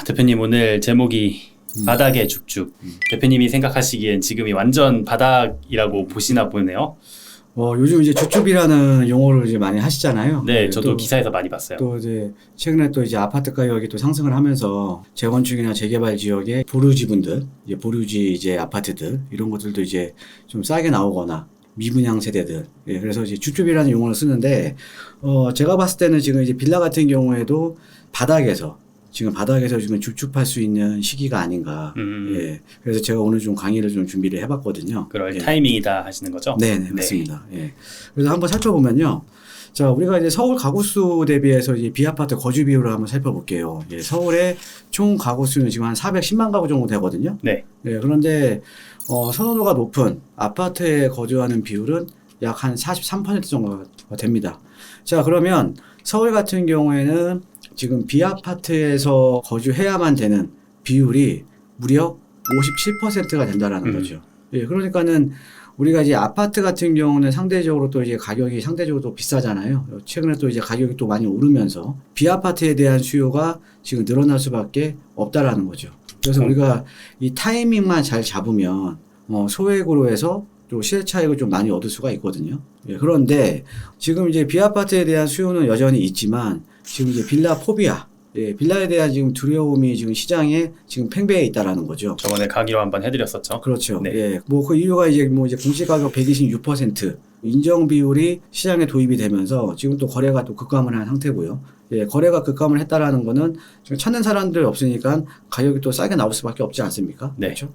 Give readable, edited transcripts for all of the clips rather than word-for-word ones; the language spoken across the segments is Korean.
대표님 오늘 제목이 바닥의 죽죽. 대표님이 생각하시기엔 지금이 완전 바닥이라고 보시나 보네요. 요즘 이제 주축이라는 용어를 이제 많이 하시잖아요. 네, 저도 기사에서 많이 봤어요. 또 이제 최근에 또 이제 아파트 가격이 또 상승을 하면서 재건축이나 재개발 지역의 보류지분들, 이제 보류지 이제 아파트들 이런 것들도 이제 좀 싸게 나오거나 미분양 세대들. 예, 그래서 이제 주축이라는 용어를 쓰는데 제가 봤을 때는 지금 이제 빌라 같은 경우에도 지금 바닥에서 지금 주축할 수 있는 시기가 아닌가. 예. 그래서 제가 오늘 좀 강의를 좀 준비를 해봤거든요. 그럴 예. 타이밍이다 하시는 거죠? 네, 맞습니다. 예. 그래서 한번 살펴보면요. 자, 우리가 이제 서울 가구수 대비해서 이제 비아파트 거주 비율을 한번 살펴볼게요. 예, 서울의 총 가구수는 지금 한 410만 가구 정도 되거든요. 네. 예, 그런데 선호도가 높은 아파트에 거주하는 비율은 약 한 43% 정도가 됩니다. 자, 그러면 서울 같은 경우에는 지금 비아파트에서 거주해야만 되는 비율이 무려 57%가 된다라는 거죠. 예, 그러니까는 우리가 이제 아파트 같은 경우는 상대적으로 또 이제 가격이 상대적으로 또 비싸잖아요. 최근에 또 이제 가격이 또 많이 오르면서 비아파트에 대한 수요가 지금 늘어날 수밖에 없다라는 거죠. 그래서 우리가 이 타이밍만 잘 잡으면 소액으로 해서 또 시세 차익을 좀 많이 얻을 수가 있거든요. 예, 그런데 지금 이제 비아파트에 대한 수요는 여전히 있지만 지금 이제 빌라 포비아, 예, 빌라에 대한 지금 두려움이 지금 시장에 지금 팽배해 있다라는 거죠. 저번에 강의로 한번 해드렸었죠. 그렇죠. 네. 예, 뭐 그 이유가 이제 공시가격 126% 인정 비율이 시장에 도입이 되면서 지금 또 거래가 또 급감을 한 상태고요. 예, 거래가 급감을 했다라는 거는 지금 찾는 사람들이 없으니까 가격이 또 싸게 나올 수밖에 없지 않습니까? 네. 그렇죠.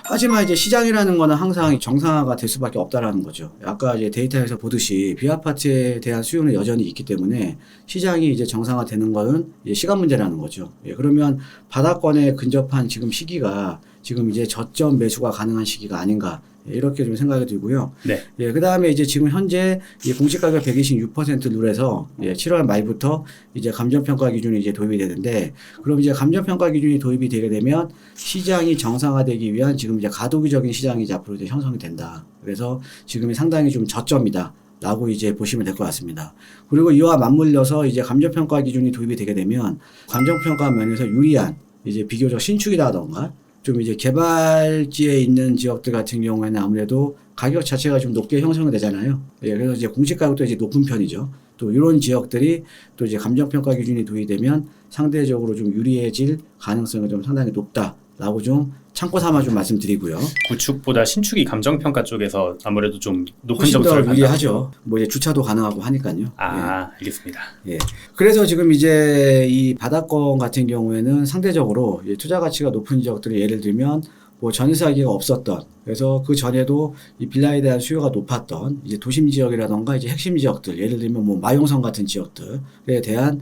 하지만 이제 시장이라는 거는 항상 정상화가 될 수밖에 없다라는 거죠. 아까 이제 데이터에서 보듯이 비아파트에 대한 수요는 여전히 있기 때문에 시장이 이제 정상화되는 거는 이제 시간 문제라는 거죠. 예, 그러면 바닥권에 근접한 지금 시기가 지금 이제 저점 매수가 가능한 시기가 아닌가. 이렇게 좀 생각이 들고요. 네. 예, 그 다음에 이제 지금 현재 이 공시가격 126% 룰에서 7월 말부터 이제 감정평가 기준이 이제 도입이 되는데, 그럼 이제 감정평가 기준이 도입이 되게 되면 시장이 정상화되기 위한 지금 이제 가도기적인 시장이 이제 앞으로 이제 형성이 된다. 그래서 지금이 상당히 좀 저점이다. 라고 이제 보시면 될 것 같습니다. 그리고 이와 맞물려서 이제 감정평가 기준이 도입이 되게 되면 감정평가 면에서 유리한 이제 비교적 신축이라던가 좀 이제 개발지에 있는 지역들 같은 경우에는 아무래도 가격 자체가 좀 높게 형성이 되잖아요. 예, 그래서 이제 공시가격도 이제 높은 편이죠. 또 이런 지역들이 또 이제 감정평가 기준이 도입되면 상대적으로 좀 유리해질 가능성이 좀 상당히 높다라고 좀 참고 삼아 좀 말씀드리고요. 구축보다 신축이 감정평가 쪽에서 아무래도 좀 높은 훨씬 점수를 더 유리하죠. 뭐 이제 주차도 가능하고 하니까요. 예. 알겠습니다. 예. 그래서 지금 이제 이 바닥권 같은 경우에는 상대적으로 투자 가치가 높은 지역들이 예를 들면 뭐 전세 사기가 없었던, 그래서 그 전에도 이 빌라에 대한 수요가 높았던 이제 도심 지역이라던가 이제 핵심 지역들, 예를 들면 뭐 마용성 같은 지역들에 대한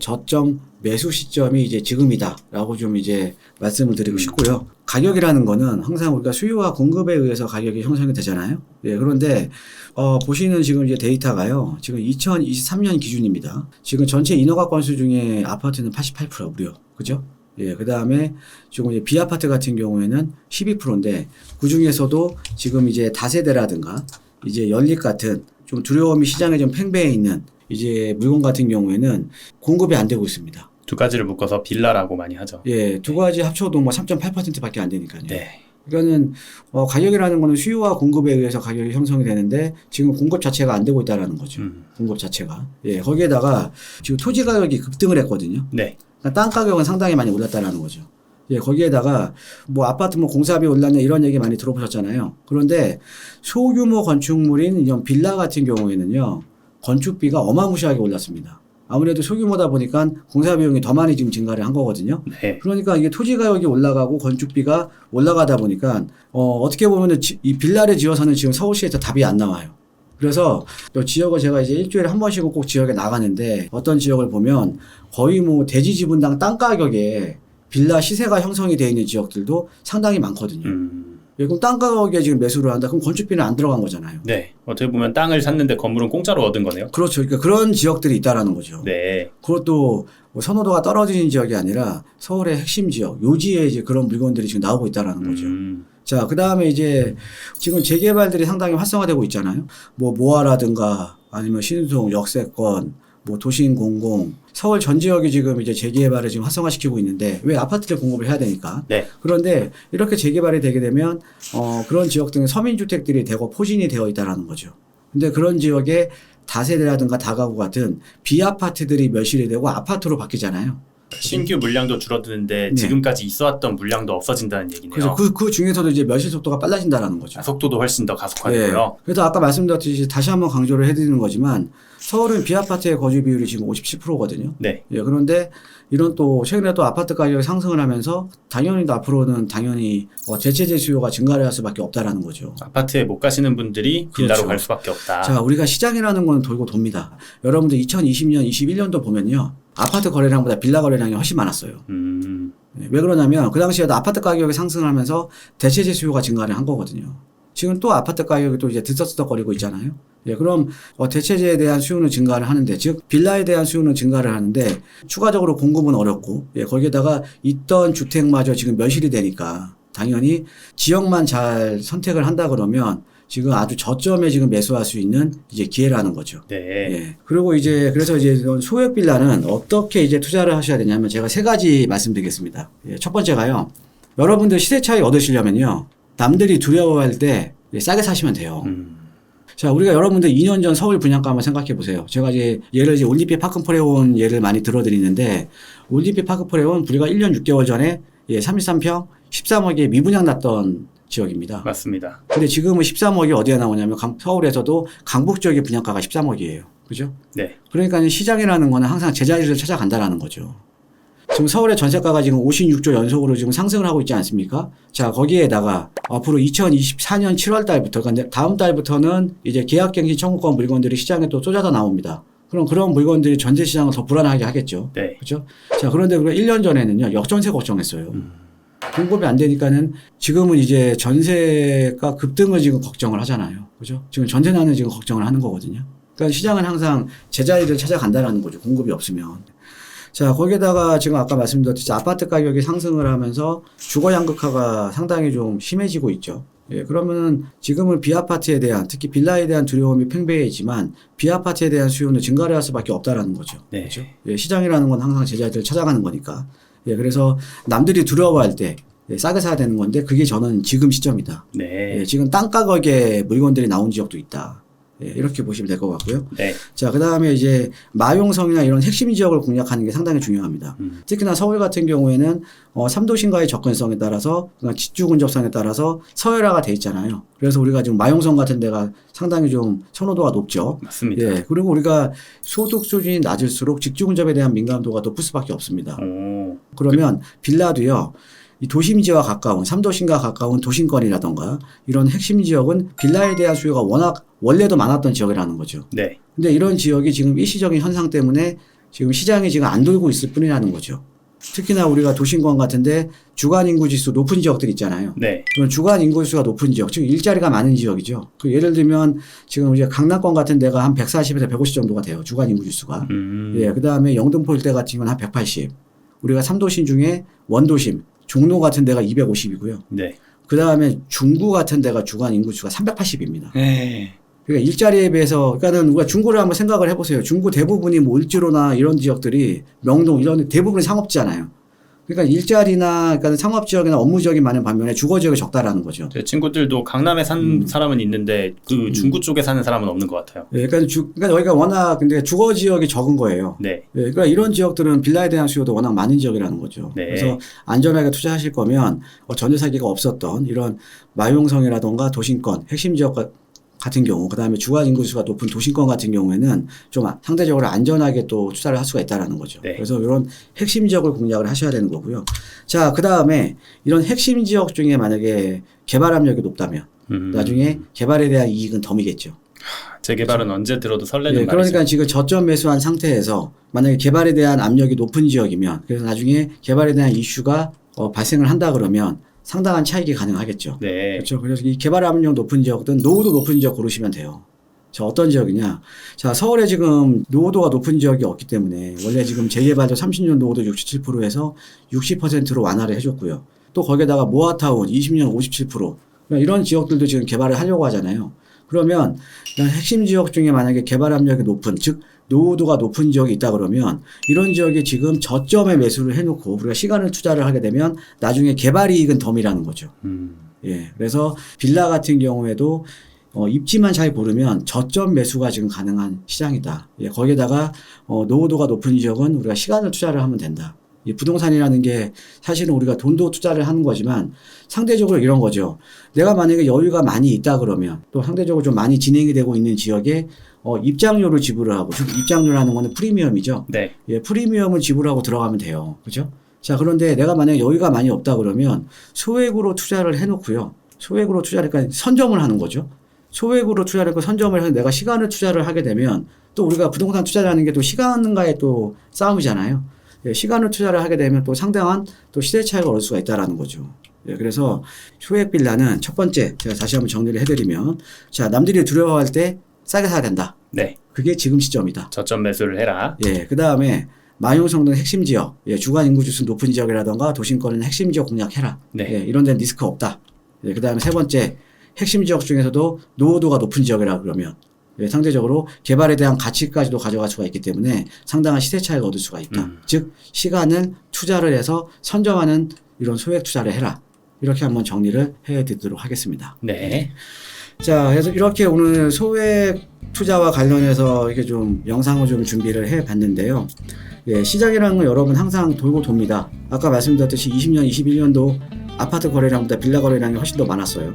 저점 매수 시점이 이제 지금이다라고 좀 이제 말씀을 드리고 싶고요. 가격이라는 거는 항상 우리가 수요와 공급에 의해서 가격이 형성이 되잖아요. 예, 그런데 보시는 지금 이제 데이터가요. 지금 2023년 기준입니다. 지금 전체 인허가 건수 중에 아파트는 88% 무려. 그죠? 예, 그 다음에 지금 이제 비아파트 같은 경우에는 12%인데 그 중에서도 지금 이제 다세대라든가 이제 연립 같은 좀 두려움이 시장에 좀 팽배해 있는 이제 물건 같은 경우에는 공급이 안 되고 있습니다. 두 가지를 묶어서 빌라라고 많이 하죠. 예, 두 가지 합쳐도 뭐 3.8%밖에 안 되니까요. 네. 그러니까는 가격이라는 거는 수요와 공급에 의해서 가격이 형성이 되는데 지금 공급 자체가 안 되고 있다라는 거죠. 공급 자체가. 예, 거기에다가 지금 토지 가격이 급등을 했거든요. 네. 그러니까 땅 가격은 상당히 많이 올랐다라는 거죠. 예, 거기에다가 뭐 아파트 뭐 공사비 올랐네 이런 얘기 많이 들어보셨잖아요. 그런데 소규모 건축물인 이런 빌라 같은 경우에는요, 건축비가 어마무시하게 올랐습니다. 아무래도 소규모다 보니까 공사 비용이 더 많이 지금 증가를 한 거거든요. 네. 그러니까 이게 토지 가격이 올라가고 건축비가 올라가다 보니까 어떻게 보면은 이 빌라를 지어서는 지금 서울시에서 답이 안 나와요. 그래서 또 지역을 제가 이제 일주일에 한 번씩은 꼭 지역에 나가는데 어떤 지역을 보면 거의 뭐 대지 지분당 땅 가격에 빌라 시세가 형성이 되어 있는 지역들도 상당히 많거든요. 예, 그럼 땅 가격에 지금 매수를 한다. 그럼 건축비는 안 들어간 거잖아요. 네. 어떻게 보면 땅을 샀는데 건물은 공짜로 얻은 거네요. 그렇죠. 그러니까 그런 지역들이 있다라는 거죠. 네. 그것도 뭐 선호도가 떨어지는 지역이 아니라 서울의 핵심 지역, 요지에 이제 그런 물건들이 지금 나오고 있다라는 거죠. 자, 그 다음에 이제 지금 재개발들이 상당히 활성화되고 있잖아요. 뭐 모아라든가 아니면 신송, 역세권, 뭐 도심 공공, 서울 전 지역이 지금 이제 재개발을 지금 활성화시키고 있는데 왜 아파트를 공급을 해야 되니까. 네. 그런데 이렇게 재개발이 되게 되면 그런 지역 등의 서민주택들이 대거 포진이 되어 있다라는 거죠. 근데 그런 지역에 다세대라든가 다가구 같은 비아파트들이 멸실이 되고 아파트로 바뀌잖아요. 신규 물량도 줄어드는데 네. 지금까지 있어왔던 물량도 없어진다는 얘기네요. 그래서 그 중에서도 이제 멸실 속도가 빨라진다라는 거죠. 속도도 훨씬 더 가속화되고요. 네. 그래서 아까 말씀드렸듯이 다시 한번 강조를 해드리는 거지만 서울은 비아파트의 거주 비율이 지금 57%거든요. 네. 예, 그런데 이런 또 최근에 또 아파트 가격이 상승을 하면서 당연히 앞으로는 당연히 대체재 수요가 증가를 할 수밖에 없다라는 거죠. 아파트에 못 가시는 분들이 빌라로 그렇죠. 갈 수밖에 없다. 자, 우리가 시장이라는 건 돌고 돕니다. 여러분들 2020년, 21년도 보면요. 아파트 거래량보다 빌라 거래량이 훨씬 많았어요. 예, 왜 그러냐면 그 당시에도 아파트 가격이 상승하면서 대체재 수요가 증가를 한 거거든요. 지금 또 아파트 가격이 또 이제 들썩들썩거리고 있잖아요. 예, 그럼 대체재에 대한 수요는 증가를 하는데, 즉 빌라에 대한 수요는 증가를 하는데 추가적으로 공급은 어렵고, 예, 거기에다가 있던 주택마저 지금 멸실이 되니까 당연히 지역만 잘 선택을 한다 그러면 지금 아주 저점에 지금 매수할 수 있는 이제 기회라는 거죠. 네. 예. 그리고 이제 그래서 이제 소액 빌라는 어떻게 이제 투자를 하셔야 되냐면 제가 세 가지 말씀드리겠습니다. 예, 첫 번째가요. 여러분들 시세 차익 얻으시려면요. 남들이 두려워할 때 싸게 사시면 돼요. 자, 우리가 여러분들 2년 전 서울 분양가 한번 생각해 보세요. 제가 이제 예를 이제 올림픽 파크포레온 예를 많이 들어드리는데 올림픽 파크포레온 우리가 1년 6개월 전에 33평 13억에 미분양 났던 지역입니다. 맞습니다. 근데 지금은 13억이 어디에 나오냐면 서울에서도 강북 지역의 분양가가 13억이에요. 그죠? 네. 그러니까 시장이라는 거는 항상 제자리를 찾아간다라는 거죠. 지금 서울의 전세가가 지금 56조 연속으로 지금 상승을 하고 있지 않습니까? 자, 거기에다가 앞으로 2024년 7월 달부터, 그러니까 다음 달부터는 이제 계약갱신 청구권 물건들이 시장에 또 쏟아져 나옵니다. 그럼 그런 물건들이 전세 시장을 더 불안하게 하겠죠. 네. 그렇죠? 자, 그런데 1년 전에는요, 역전세 걱정했어요. 공급이 안 되니까는 지금은 이제 전세가 급등을 지금 걱정을 하잖아요. 그죠? 지금 전세 나는 지금 걱정을 하는 거거든요. 그러니까 시장은 항상 제자리를 찾아간다라는 거죠. 공급이 없으면. 자, 거기에다가 지금 아까 말씀드렸듯이 아파트 가격이 상승을 하면서 주거 양극화가 상당히 좀 심해지고 있죠. 예, 그러면은 지금은 비아파트에 대한, 특히 빌라에 대한 두려움이 팽배해지만 비아파트에 대한 수요는 증가를 할 수밖에 없다라는 거죠. 네. 그렇죠? 예, 시장이라는 건 항상 제자리를 찾아가는 거니까. 예, 그래서 남들이 두려워할 때 싸게 사야 되는 건데 그게 저는 지금 시점이다. 네. 예, 지금 땅 가격에 물건들이 나온 지역도 있다. 예, 이렇게 보시면 될 것 같고요. 네. 자, 그 다음에 이제 마용성이나 이런 핵심 지역을 공략하는 게 상당히 중요합니다. 특히나 서울 같은 경우에는 3도심과의 접근성에 따라서, 그러니까 직주 근접성에 따라서 서열화가 돼 있잖아요. 그래서 우리가 지금 마용성 같은 데가 상당히 좀 선호도가 높죠. 맞습니다. 예, 그리고 우리가 소득 수준이 낮을수록 직주 근접에 대한 민감도가 높을 수밖에 없습니다. 그러면 빌라도요. 이 도심지와 가까운, 3도심과 가까운 도심권이라던가 이런 핵심 지역은 빌라에 대한 수요가 워낙 원래도 많았던 지역이라는 거죠. 네. 근데 이런 지역이 지금 일시적인 현상 때문에 지금 시장이 지금 안 돌고 있을 뿐이라는 거죠. 특히나 우리가 도심권 같은데 주간 인구 지수 높은 지역들 있잖아요. 네. 그런 주간 인구 수가 높은 지역, 즉 일자리가 많은 지역이죠. 그 예를 들면 지금 이제 강남권 같은 데가 한 140에서 150 정도가 돼요. 주간 인구 지수가. 예, 그다음에 영등포 일대 같은 경우는 한 180. 우리가 3도심 중에 원도심 종로 같은 데가 250이고요. 네. 그 다음에 중구 같은 데가 주간 인구수가 380입니다. 네. 그러니까 일자리에 비해서, 그러니까는 우리가 중구를 한번 생각을 해보세요. 중구 대부분이 뭐 을지로나 이런 지역들이 명동 이런 대부분이 상업지잖아요. 그러니까 일자리나, 그러니까 상업지역이나 업무지역이 많은 반면에 주거지역이 적다라는 거죠. 제 친구들도 강남에 산 사람은 있는데 그 중구 쪽에 사는 사람은 없는 것 같아요. 예, 그러니까 여기가 워낙 근데 주거지역이 적은 거예요. 네. 예, 그러니까 이런 지역들은 빌라에 대한 수요도 워낙 많은 지역이라는 거죠. 네. 그래서 안전하게 투자하실 거면 전세 사기가 없었던 이런 마용성이라던가 도심권, 핵심 지역 같은 경우, 그 다음에 주간 인구수가 높은 도심권 같은 경우에는 좀 상대적으로 안전하게 또 투자를 할 수가 있다는 거죠. 네. 그래서 이런 핵심 지역을 공략을 하셔야 되는 거고요. 자, 그 다음에 이런 핵심 지역 중에 만약에 개발 압력이 높다면 나중에 개발에 대한 이익은 덤이겠죠. 재개발은 언제 들어도 설레는 네, 말이죠. 그러니까 지금 저점 매수한 상태에서 만약에 개발에 대한 압력이 높은 지역이면, 그래서 나중에 개발에 대한 이슈가 발생을 한다 그러면 상당한 차익이 가능하겠죠. 네. 그렇죠. 그래서 이 개발 압력 높은 지역든 노후도 높은 지역 고르시면 돼요. 자, 어떤 지역이냐? 자, 서울에 지금 노후도가 높은 지역이 없기 때문에 원래 지금 재개발도 30년 노후도 67%에서 60%로 완화를 해줬고요. 또 거기에다가 모아타운 20년 57%. 그러니까 이런 지역들도 지금 개발을 하려고 하잖아요. 그러면 핵심 지역 중에 만약에 개발 압력이 높은, 즉 노후도가 높은 지역이 있다 그러면 이런 지역에 지금 저점에 매수를 해놓고 우리가 시간을 투자를 하게 되면 나중에 개발 이익은 덤이라는 거죠. 예, 그래서 빌라 같은 경우에도 입지만 잘 고르면 저점 매수가 지금 가능한 시장이다. 예, 거기에다가 노후도가 높은 지역은 우리가 시간을 투자를 하면 된다. 이 부동산이라는 게 사실은 우리가 돈도 투자를 하는 거지만 상대적으로 이런 거죠. 내가 만약에 여유가 많이 있다 그러면 또 상대적으로 좀 많이 진행이 되고 있는 지역에 입장료를 지불을 하고, 즉 입장료라는 거는 프리미엄이죠. 네. 예, 프리미엄을 지불하고 들어가면 돼요. 그죠? 자, 그런데 내가 만약에 여유가 많이 없다 그러면 소액으로 투자를 해놓고요. 소액으로 투자를, 그러니까 선점을 하는 거죠. 소액으로 투자를 했고 선점을 해서 내가 시간을 투자를 하게 되면 또 우리가 부동산 투자라는 게 또 시간과의 또 싸움이잖아요. 예, 시간을 투자를 하게 되면 또 상당한 또 시대 차익을 얻을 수가 있다라는 거죠. 예, 그래서 소액 빌라는 첫 번째 제가 다시 한번 정리를 해드리면, 자, 남들이 두려워할 때 싸게 사야 된다. 네. 그게 지금 시점이다. 저점 매수를 해라. 예, 그 다음에 마용성동 핵심 지역, 예, 주간 인구 지수 높은 지역이라던가 도심권은 핵심 지역 공략해라. 네. 예, 이런 데는 리스크 없다. 예, 그 다음에 세 번째, 핵심 지역 중에서도 노후도가 높은 지역이라 그러면 예, 상대적으로 개발에 대한 가치까지도 가져갈 수가 있기 때문에 상당한 시세 차익을 얻을 수가 있다. 즉 시간을 투자를 해서 선점하는 이런 소액 투자를 해라. 이렇게 한번 정리를 해드리도록 하겠습니다. 네. 자, 그래서 이렇게 오늘 소액 투자와 관련해서 이렇게 좀 영상을 좀 준비를 해봤는데요. 예, 시장이라는 건 여러분 항상 돌고 돕니다. 아까 말씀드렸듯이 20년, 21년도 아파트 거래량보다 빌라 거래량이 훨씬 더 많았어요.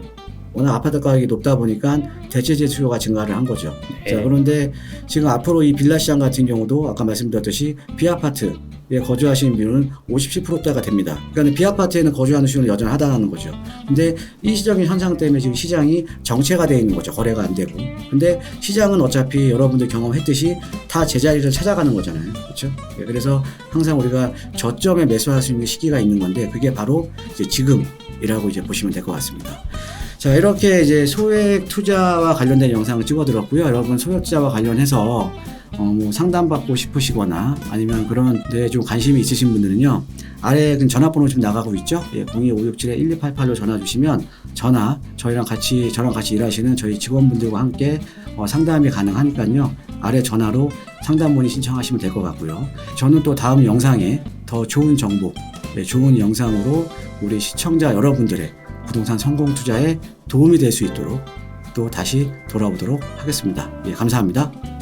워낙 아파트 가격이 높다 보니까 대체재 수요가 증가를 한 거죠. 네. 자, 그런데 지금 앞으로 이 빌라 시장 같은 경우도 아까 말씀드렸듯이 비아파트에 거주하시는 비율은 57%대가 됩니다. 그러니까 비아파트에는 거주하는 수요는 여전히 하다는 거죠. 근데 일시적인 현상 때문에 지금 시장이 정체가 되어 있는 거죠. 거래가 안 되고. 근데 시장은 어차피 여러분들 경험했듯이 다 제자리를 찾아가는 거잖아요. 그렇죠? 예, 그래서 항상 우리가 저점에 매수할 수 있는 시기가 있는 건데 그게 바로 이제 지금이라고 이제 보시면 될 것 같습니다. 자, 이렇게 이제 소액 투자와 관련된 영상을 찍어드렸고요. 여러분 소액 투자와 관련해서 뭐 상담받고 싶으시거나 아니면 그런 데 좀 관심이 있으신 분들은요. 아래 전화번호 좀 나가고 있죠. 예, 02-567-1288로 전화 주시면 저랑 같이 일하시는 저희 직원분들과 함께 상담이 가능하니까요. 아래 전화로 상담 문의 신청하시면 될 것 같고요. 저는 또 다음 영상에 더 좋은 정보, 좋은 영상으로 우리 시청자 여러분들의 부동산 성공 투자에 도움이 될 수 있도록 또 다시 돌아오도록 하겠습니다. 예, 감사합니다.